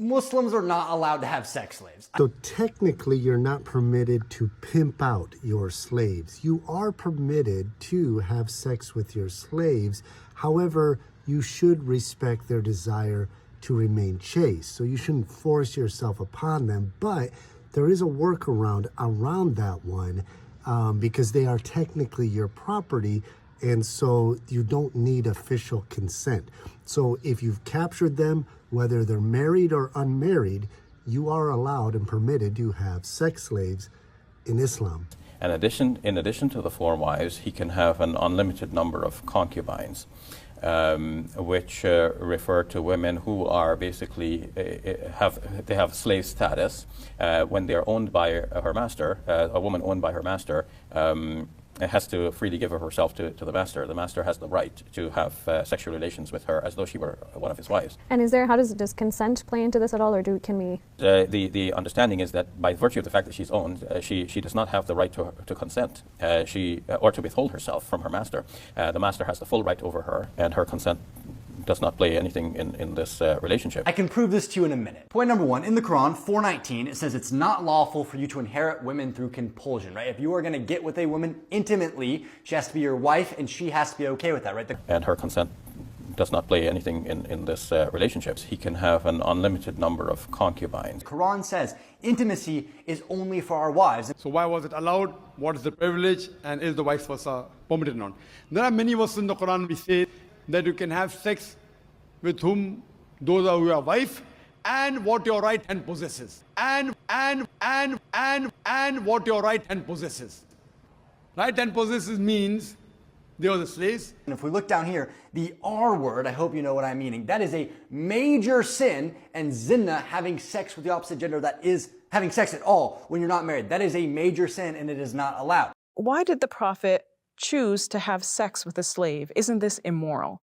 Muslims are not allowed to have sex slaves. So technically, you're not permitted to pimp out your slaves. You are permitted to have sex with your slaves. However, you should respect their desire to remain chaste. So you shouldn't force yourself upon them. But there is a workaround around that one because they are technically your property. And so you don't need official consent. So if you've captured them, whether they're married or unmarried, you are allowed and permitted to have sex slaves in Islam. In addition to the 4 wives, he can have an unlimited number of concubines, which refer to women who are basically have slave status when they are owned by her master. A woman owned by her master has to freely give herself to the master. The master has the right to have sexual relations with her as though she were one of his wives. And does consent play into this at all, or can we? The understanding is that by virtue of the fact that she's owned, she does not have the right to consent, or to withhold herself from her master. The master has the full right over her, and her consent does not play anything in this relationship. I can prove this to you in a minute. Point number 1, in the Quran, 4:19, it says it's not lawful for you to inherit women through compulsion, right? If you are going to get with a woman intimately, she has to be your wife and she has to be okay with that, right? And her consent does not play anything in this relationship. He can have an unlimited number of concubines. The Quran says intimacy is only for our wives. So why was it allowed? What is the privilege? And is the vice versa permitted or not? There are many verses in the Quran which say that you can have sex with whom those are your wife and what your right hand possesses. And what your right hand possesses. Right hand possesses means they are the slaves. And if we look down here, the R word, I hope you know what I'm meaning, that is a major sin, and zina, having sex with the opposite gender, that is having sex at all when you're not married. That is a major sin and it is not allowed. Why did the Prophet choose to have sex with a slave? Isn't this immoral?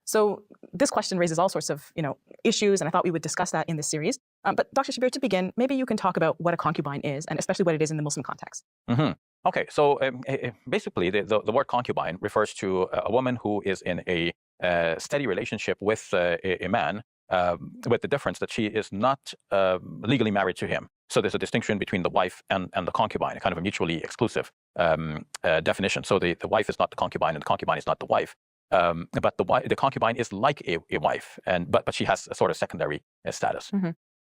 So this question raises all sorts of, issues, and I thought we would discuss that in this series. But Dr. Shabir, to begin, maybe you can talk about what a concubine is, and especially what it is in the Muslim context. Mm-hmm. Okay, so basically the word concubine refers to a woman who is in a steady relationship with a man, with the difference that she is not legally married to him. So there's a distinction between the wife and the concubine, a kind of a mutually exclusive definition. So the wife is not the concubine and the concubine is not the wife. But the concubine is like a wife, but she has a sort of secondary status. Mm-hmm.